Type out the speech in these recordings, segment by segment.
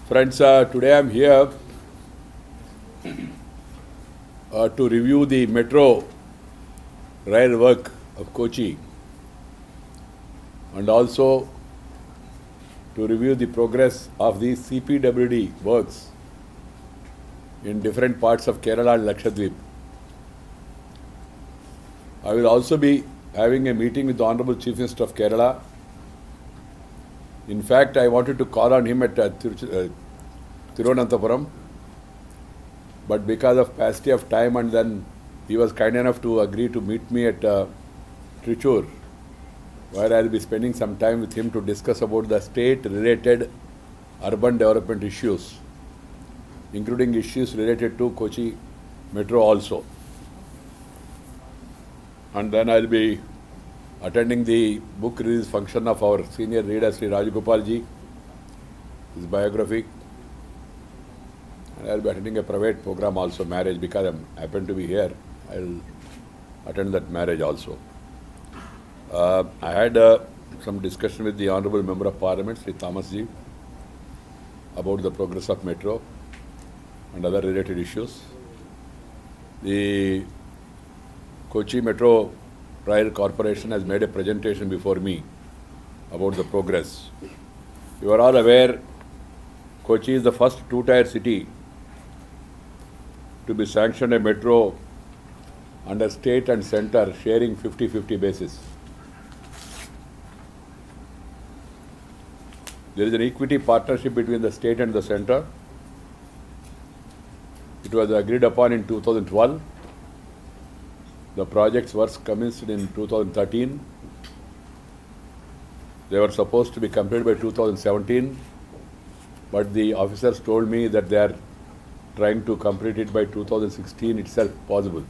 Friends, today I am here to review the metro rail work of Kochi and also to review the progress of the CPWD works in different parts of Kerala and Lakshadweep. I will also be having a meeting with the Honorable Chief Minister of Kerala. In fact, I wanted to call on him at Thiruvananthapuram, but because of paucity of time, and then he was kind enough to agree to meet me at Trichur, where I will be spending some time with him to discuss about the state-related urban development issues, including issues related to Kochi Metro also. And then I will be attending the book release function of our senior reader, Sri Rajagopalji, his biography. And I will be attending a private program also, marriage, because I happen to be here. I will attend that marriage also. I had some discussion with the Honorable Member of Parliament, Sri Thomas Ji, about the progress of Metro and other related issues. The Kochi Metro Rail Corporation has made a presentation before me about the progress. You are all aware, Kochi is the first two-tier city to be sanctioned a metro under state and centre sharing 50-50 basis. There is an equity partnership between the state and the centre. It was agreed upon in 2012. The project's works commenced in 2013. They were supposed to be completed by 2017, but the officers told me that they are trying to complete it by 2016 itself possible.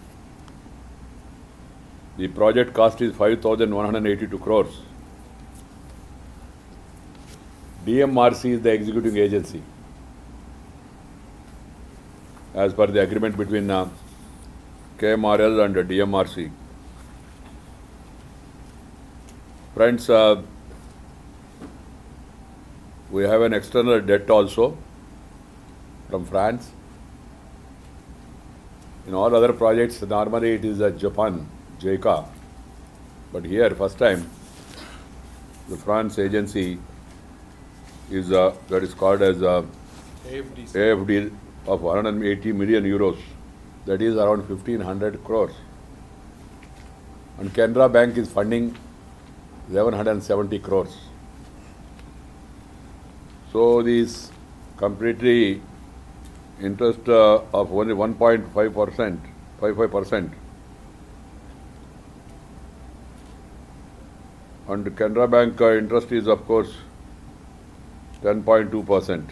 The project cost is 5,182 crores. DMRC is the executing agency, as per the agreement between KMRL and DMRC. Friends, we have an external debt also from France. In all other projects, normally it is Japan, JICA. But here, first time, the France agency is that is called as AFD of 180 million euros. That is around 1,500 crores. And Canara Bank is funding 1,170 crores. So these completely interest of only 1.5%, 55%. And Canara Bank interest is of course 10.2%.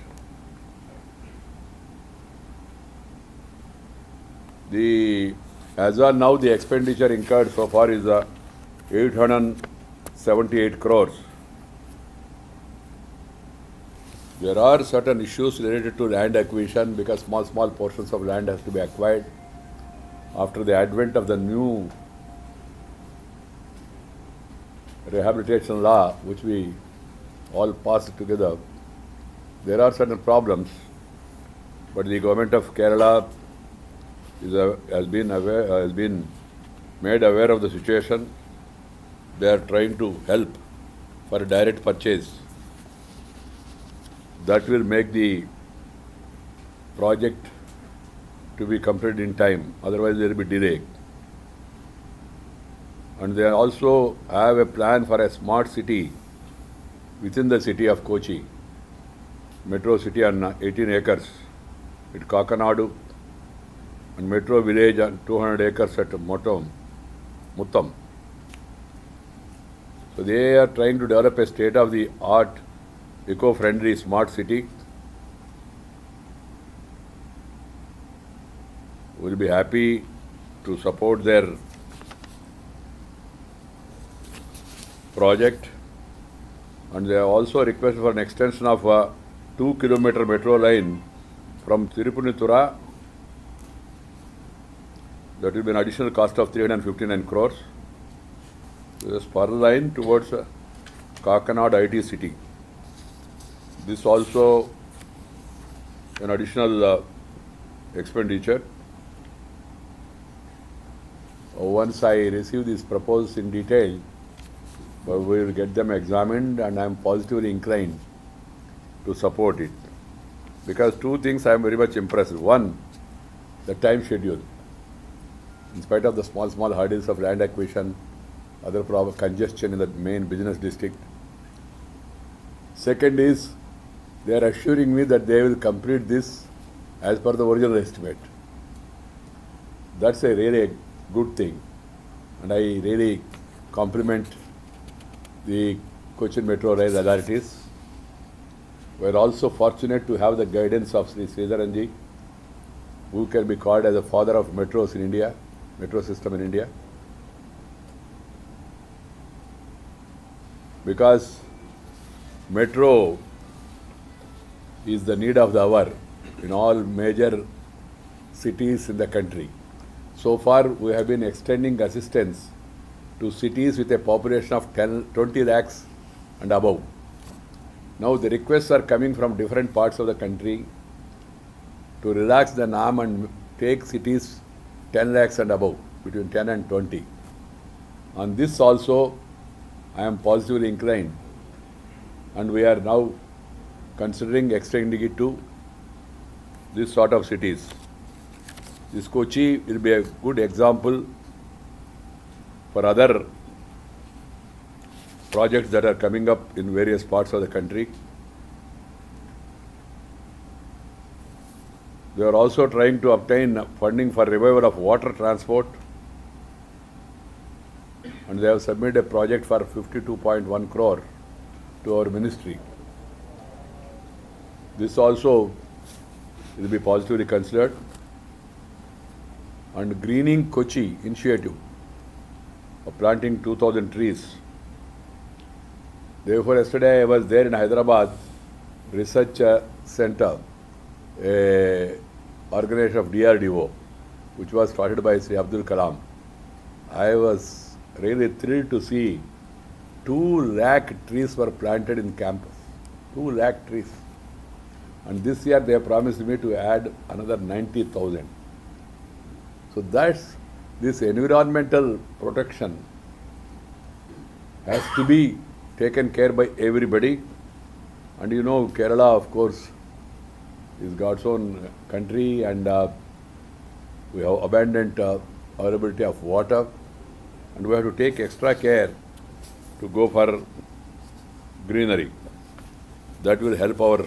As on now, the expenditure incurred so far is 878 crores. There are certain issues related to land acquisition because small portions of land has to be acquired. After the advent of the new rehabilitation law, which we all passed together, there are certain problems, but the government of Kerala has been made aware of the situation. They are trying to help for direct purchase. That will make the project to be completed in time. Otherwise, there will be delay. And they also have a plan for a smart city within the city of Kochi, metro city on 18 acres at Kakanadu, and metro village on 200 acres at Muttam. So they are trying to develop a state-of-the-art, eco-friendly smart city. We'll be happy to support their project, and they have also requested for an extension of a 2-kilometer metro line from Tirupunitura. That will be an additional cost of 359 crores. There is a spur line towards Kakanad IT city. This also an additional expenditure. Once I receive these proposals in detail, we will get them examined, and I am positively inclined to support it. Because two things I am very much impressed. One, the time schedule. In spite of the small hurdles of land acquisition, other problem, congestion in the main business district. Second is, they are assuring me that they will complete this as per the original estimate. That's a really good thing, and I really compliment the Cochin Metro Rail authorities. We are also fortunate to have the guidance of Sri Sridharanji, who can be called as the father of metros in India, metro system in India. Because metro is the need of the hour in all major cities in the country. So far, we have been extending assistance to cities with a population of 20 lakhs and above. Now the requests are coming from different parts of the country to relax the norm and take cities 10 lakhs and above, between 10 and 20. On this also, I am positively inclined, and we are now considering extending it to this sort of cities. This Kochi will be a good example for other projects that are coming up in various parts of the country. They are also trying to obtain funding for revival of water transport, and they have submitted a project for 52.1 crore to our ministry. This also will be positively considered. And Greening Kochi initiative of planting 2,000 trees. Therefore, yesterday I was there in Hyderabad Research Center, a organization of DRDO, which was started by Sri Abdul Kalam. I was really thrilled to see 2 lakh trees were planted in campus. 2 lakh trees. And this year they have promised me to add another 90,000. So that's this environmental protection has to be taken care by everybody. And you know, Kerala, of course, is God's own country, and we have abundant availability of water, and we have to take extra care to go for greenery. That will help our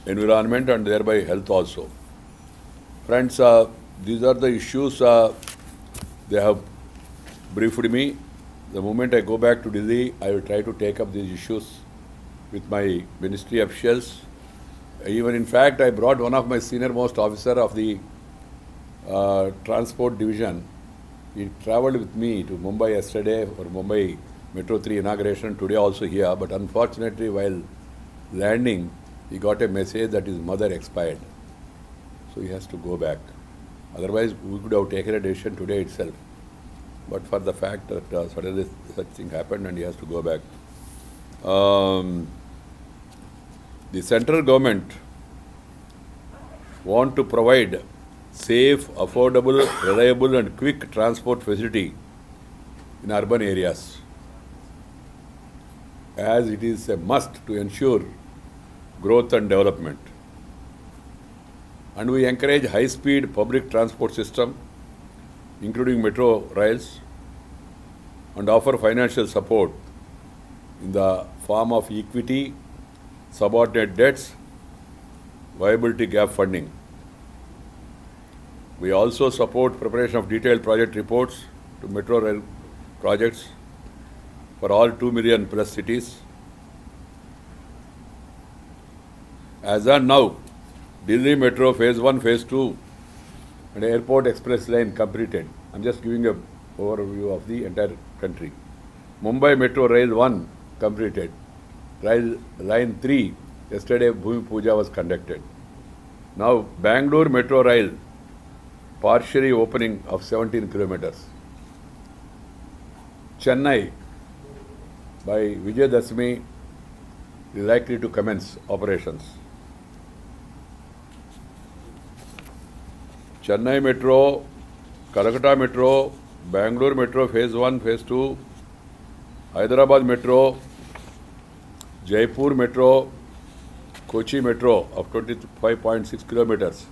environment and thereby health also. Friends, these are the issues they have briefed me. The moment I go back to Delhi, I will try to take up these issues with my ministry officials. Even in fact, I brought one of my senior most officer of the transport division. He travelled with me to Mumbai yesterday for Mumbai Metro 3 inauguration, today also here, but unfortunately while landing, he got a message that his mother expired. So he has to go back. Otherwise, we could have taken a decision today itself. But for the fact that suddenly such thing happened and he has to go back. The central government want to provide safe, affordable, reliable and quick transport facility in urban areas, as it is a must to ensure growth and development. And we encourage high-speed public transport system, including metro rails, and offer financial support in the form of equity, subordinate debts, viability gap funding. We also support preparation of detailed project reports to metro rail projects for all 2 million plus cities. As on now, Delhi Metro Phase 1, Phase 2 and Airport Express Line completed. I'm just giving an overview of the entire country. Mumbai Metro Rail 1 completed. Rail Line 3, yesterday Bhumi Puja was conducted. Now Bangalore Metro Rail, partially opening of 17 kilometers. Chennai, by Vijayadashmi, is likely to commence operations. Chennai Metro, Calcutta Metro, Bangalore Metro Phase 1, Phase 2, Hyderabad Metro, Jaipur Metro, Kochi Metro of 25.6 kilometers.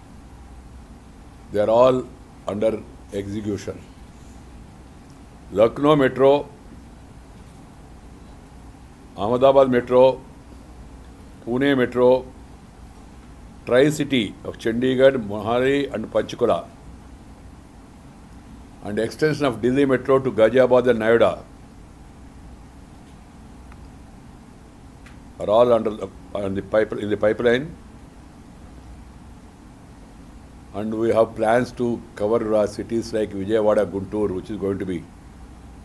They are all under execution. Lucknow Metro, Ahmedabad Metro, Pune Metro, Tri-City of Chandigarh, Mohali and Panchkula, and extension of Delhi Metro to Ghaziabad and Noida are all in the pipeline. And we have plans to cover cities like Vijayawada, Guntur, which is going to be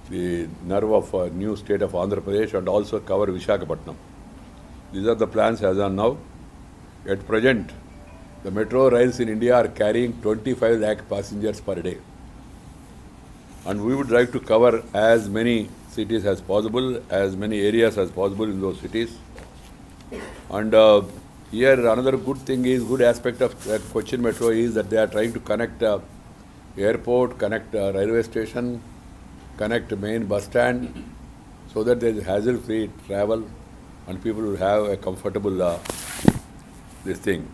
the nerve of a new state of Andhra Pradesh, and also cover Visakhapatnam. These are the plans as on now. At present, the metro rails in India are carrying 25 lakh passengers per day. And we would like to cover as many cities as possible, as many areas as possible in those cities. And here another good aspect of Cochin Metro is that they are trying to connect airport, connect railway station, connect main bus stand, so that there is hassle-free travel and people will have a comfortable this thing.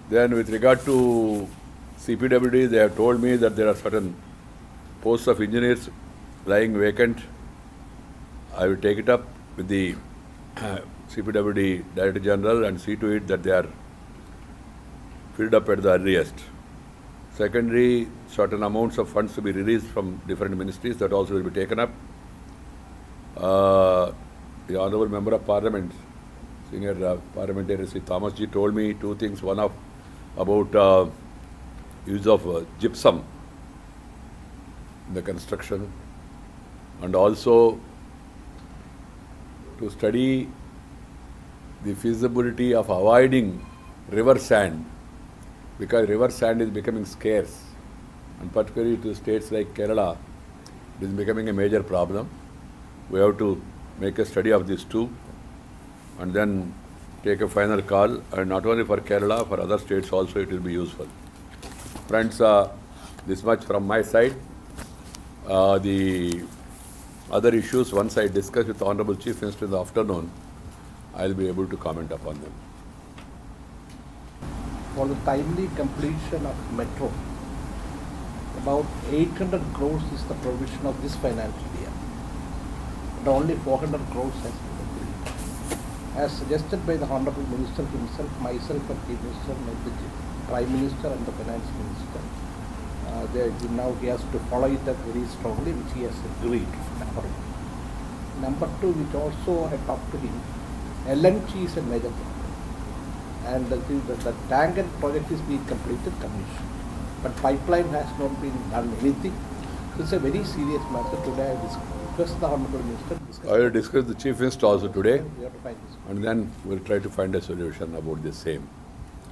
Then with regard to CPWD, they have told me that there are certain posts of engineers lying vacant. I will take it up with the CPWD Director General and see to it that they are filled up at the earliest. Secondly, certain amounts of funds to be released from different ministries, that also will be taken up. The Honourable Member of Parliament, Senior Parliamentary Sri Thomas G told me two things. One about use of gypsum in the construction, and also to study the feasibility of avoiding river sand, because river sand is becoming scarce, and particularly to states like Kerala, it is becoming a major problem. We have to make a study of these two and then take a final call, and not only for Kerala, for other states also it will be useful. Friends, this much from my side. The other issues, once I discuss with the Honorable Chief Minister in the afternoon, I will be able to comment upon them. For the timely completion of metro, about 800 crores is the provision of this financial year, but only 400 crores has been completed. as suggested by the Honorable Minister himself, myself and Chief Minister, and the Prime Minister and the Finance Minister. Now he has to follow it up very strongly, which he has agreed, number one. Number two, which also I talked to him, LNG is a major problem. And the tank and project is being completed, commission. But pipeline has not been done anything. It's a very serious matter. Today I discussed the Honorable Minister. I will discuss the Chief Minister also today, We have to find this. and then we'll try to find a solution about the same.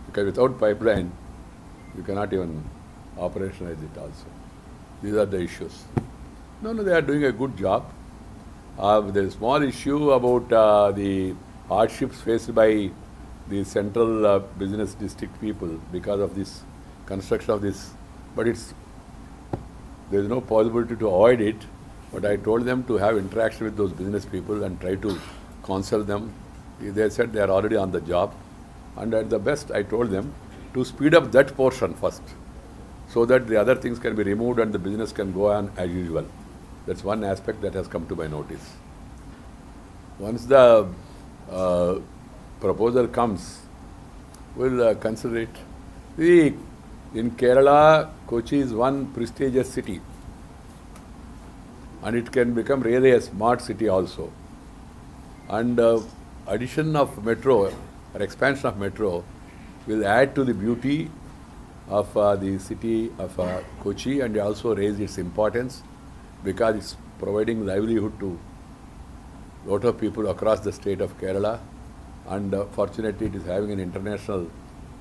Because without pipeline, you cannot even operationalize it also. These are the issues. No, they are doing a good job. There is a small issue about the hardships faced by the central business district people because of this construction of this, but there is no possibility to avoid it. But I told them to have interaction with those business people and try to counsel them. They said they are already on the job, and at the best I told them to speed up that portion first, so that the other things can be removed and the business can go on as usual. That's one aspect that has come to my notice. Once the proposal comes, we'll consider it. See, in Kerala, Kochi is one prestigious city, and it can become really a smart city also. And addition of metro or expansion of metro will add to the beauty of the city of Kochi, and also raise its importance because it's providing livelihood to a lot of people across the state of Kerala, and fortunately it is having an international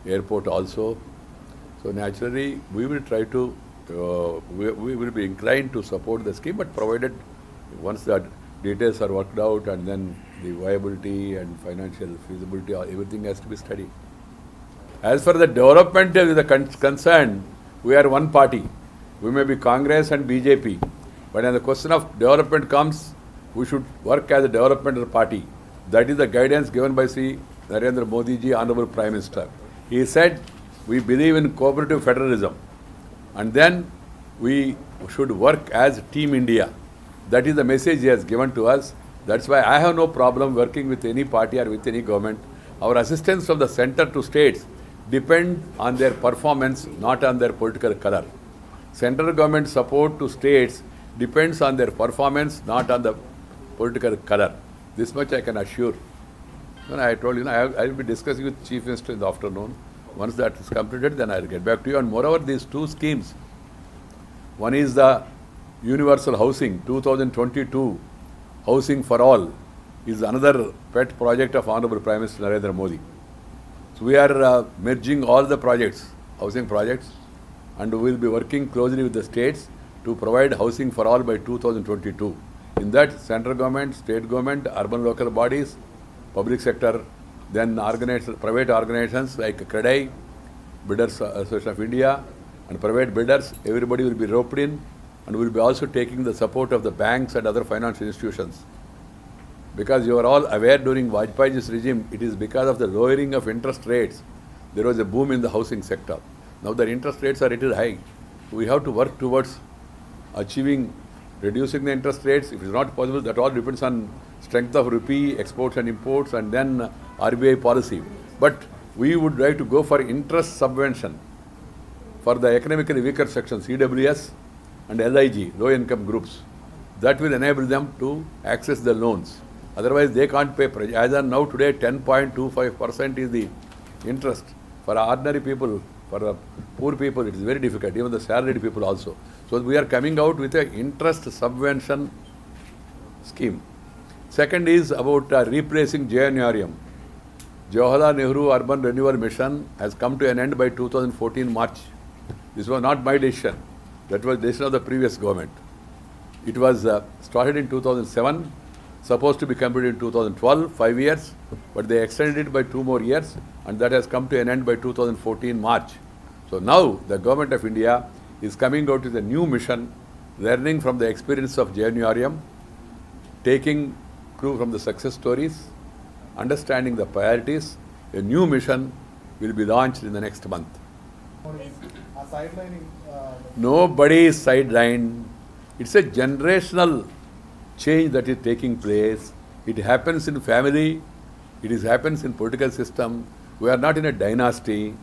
airport also. So naturally we will try to, we will be inclined to support the scheme, but provided once the details are worked out and then the viability and financial feasibility, everything has to be studied. As for the development is concerned, we are one party. We may be Congress and BJP, but when the question of development comes, we should work as a development party. That is the guidance given by Sri Narendra Modi ji, Honorable Prime Minister. He said, we believe in cooperative federalism, and then we should work as Team India. That is the message he has given to us. That's why I have no problem working with any party or with any government. Our assistance from the center to states depend on their performance, not on their political color. Central government support to states depends on their performance, not on the political color. This much I can assure. And I told you, I will be discussing with Chief Minister in the afternoon. Once that is completed, then I will get back to you. And moreover, these two schemes, one is the Universal Housing, 2022 Housing for All, is another pet project of Honorable Prime Minister Narendra Modi. So we are merging all the projects, housing projects, and we will be working closely with the states to provide housing for all by 2022. In that, central government, state government, urban local bodies, public sector, then private organizations like CREDAI, Bidders Association of India, and private bidders, everybody will be roped in, and we will be also taking the support of the banks and other financial institutions. Because you are all aware, during Vajpayee's regime, it is because of the lowering of interest rates, there was a boom in the housing sector. Now the interest rates are little high. We have to work towards reducing the interest rates. If it is not possible, that all depends on strength of rupee, exports and imports, and then RBI policy. But we would like to go for interest subvention for the economically weaker sections, EWS and LIG, low income groups. That will enable them to access the loans. Otherwise, they can't pay. As of now, today, 10.25% is the interest. For ordinary people, for the poor people, it is very difficult, even the salaried people also. So we are coming out with an interest subvention scheme. Second is about replacing JNRM. Jawaharlal Nehru Urban Renewal Mission has come to an end by 2014 March. This was not my decision. That was the decision of the previous government. It was started in 2007, supposed to be completed in 2012, 5 years, but they extended it by 2 more years, and that has come to an end by 2014 March. So now the government of India is coming out with a new mission, learning from the experience of JNRM, taking clue from the success stories, understanding the priorities. A new mission will be launched in the next month. Nobody is sidelined. It's a generational change that is taking place. It happens in family, It is happens in political system. We are not in a dynasty.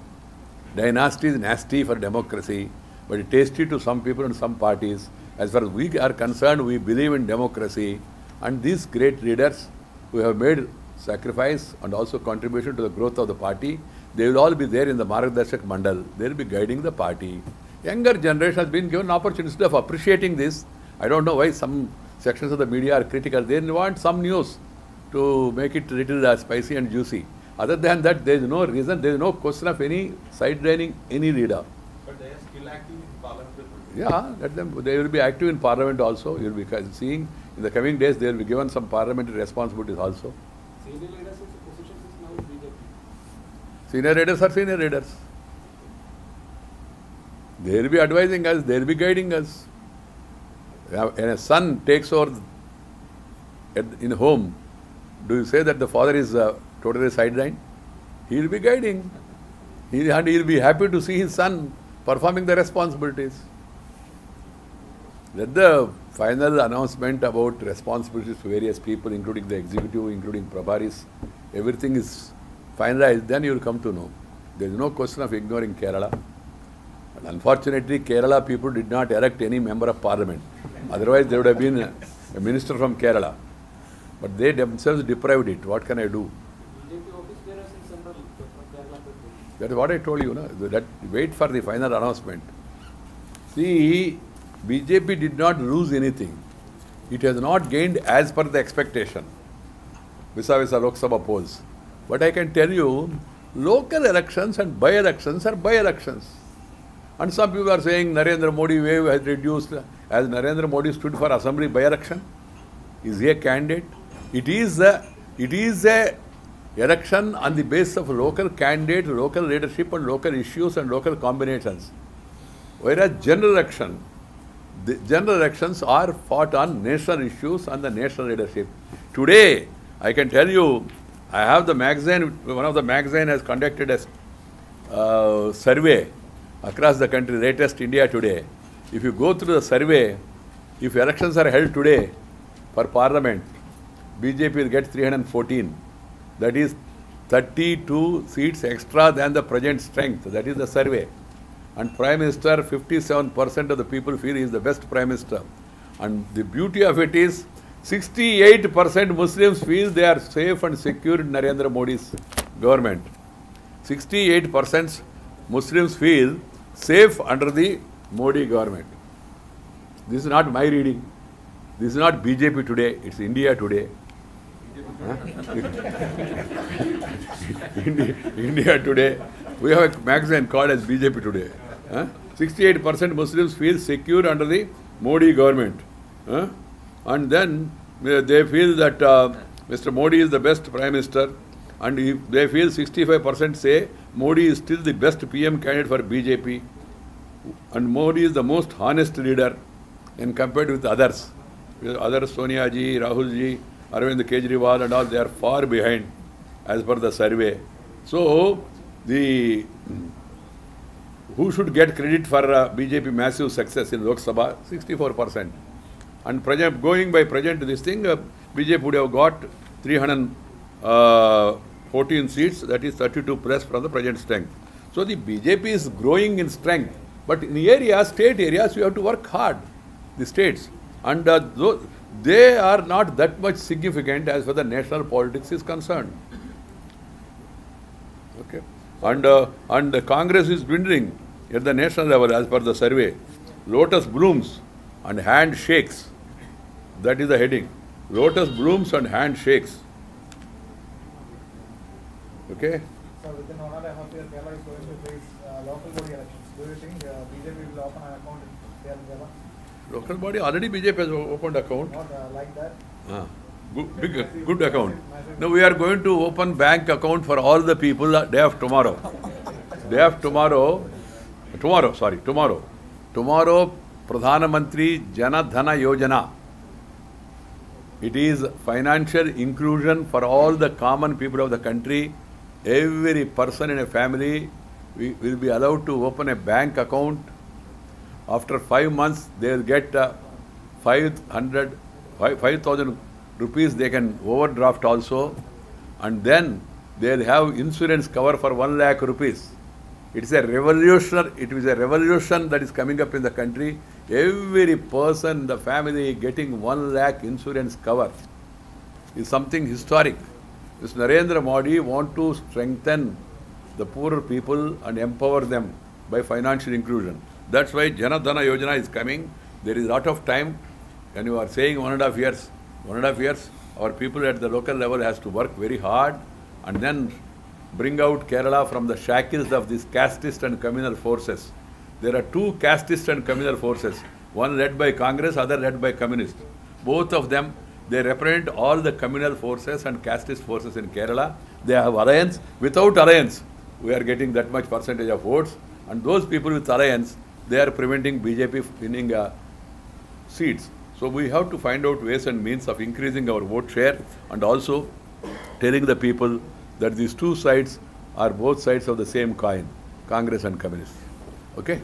Dynasty is nasty for democracy, but it tasty to some people and some parties. As far as we are concerned, we believe in democracy, and these great leaders who have made sacrifice and also contribution to the growth of the party, they will all be there in the Margdarshak Mandal. They will be guiding the party. Younger generation has been given opportunity. Instead of appreciating this, I don't know why some sections of the media are critical. They want some news to make it little spicy and juicy. Other than that, there is no reason, there is no question of any side-draining any leader. But they are still active in parliament. Yeah, let them. They will be active in parliament also. You will be seeing in the coming days they will be given some parliamentary responsibilities also. Senior leaders' positions is now BJP. Senior leaders are senior leaders. They will be advising us. They will be guiding us. When a son takes over in home, do you say that the father is totally sidelined? He will be guiding. He will be happy to see his son performing the responsibilities. Let the final announcement about responsibilities to various people, including the executive, including Prabharis, everything is finalized, then you will come to know. There is no question of ignoring Kerala. And unfortunately, Kerala people did not elect any member of parliament. Otherwise, there would have been a minister from Kerala. But they themselves deprived it. What can I do? BJP office bearers in central from Kerala. That is what I told you. No? That wait for the final announcement. See, BJP did not lose anything. It has not gained as per the expectation. Vis-a-vis Lok Sabha polls. But I can tell you, local elections and by-elections are by-elections. And some people are saying Narendra Modi wave has reduced. As Narendra Modi stood for assembly by-election, is he a candidate? It is a election on the basis of local candidate, local leadership and local issues and local combinations. Whereas general election, the general elections are fought on national issues and the national leadership. Today, I can tell you, I have the magazine, one of the magazine has conducted a survey across the country, latest India Today. If you go through the survey, if elections are held today for parliament, BJP will get 314. That is 32 seats extra than the present strength. That is the survey. And Prime Minister, 57% of the people feel he is the best Prime Minister. And the beauty of it is, 68% Muslims feel they are safe and secure in Narendra Modi's government. 68% Muslims feel safe under the Modi government. This is not my reading. This is not BJP today. It's India today. Huh? India today. We have a magazine called as BJP today. 68% Muslims feel secure under the Modi government. And then they feel that Mr. Modi is the best Prime Minister, and they feel 65% say Modi is still the best PM candidate for BJP, and Modi is the most honest leader when compared with others. Others, Sonia ji, Rahul ji, Arvind Kejriwal and all, they are far behind as per the survey. So, who should get credit for BJP massive success in Lok Sabha? 64%. And going by present this thing, BJP would have got 314 seats, that is 32 plus from the present strength. So the BJP is growing in strength, but in areas, state areas, you have to work hard, the states. And they are not that much significant as far as the national politics is concerned. Okay. And the Congress is dwindling at the national level as per the survey. Lotus blooms and handshakes. That is the heading. Lotus blooms and handshakes. Okay? So within 1.5 years, Kerala is going to face local body elections. Do you think BJP will open an account in Kerala? Local body, already BJP has opened account. Not like that? Good account. Now we are going to open bank account for all the people day of tomorrow. Tomorrow, Pradhana Mantri Jana Dhana Yojana. It is financial inclusion for all the common people of the country. Every person in a family will be allowed to open a bank account. After 5 months, they will get 5,000 rupees. They can overdraft also. and then they'll have insurance cover for 1 lakh rupees. It is a revolution. It is a revolution that is coming up in the country. Every person in the family getting 1 lakh insurance cover is something historic. Mr. Narendra Modi want to strengthen the poorer people and empower them by financial inclusion. That's why Jana Dhana Yojana is coming. There is a lot of time. When you are saying 1.5 years, our people at the local level has to work very hard and then bring out Kerala from the shackles of these casteist and communal forces. There are two casteist and communal forces, one led by Congress, other led by communists. Both of them, they represent all the communal forces and casteist forces in Kerala. They have alliance. Without alliance, we are getting that much percentage of votes. And those people with alliance, they are preventing BJP winning seats. So we have to find out ways and means of increasing our vote share and also telling the people that these two sides are both sides of the same coin, Congress and communists. Okay?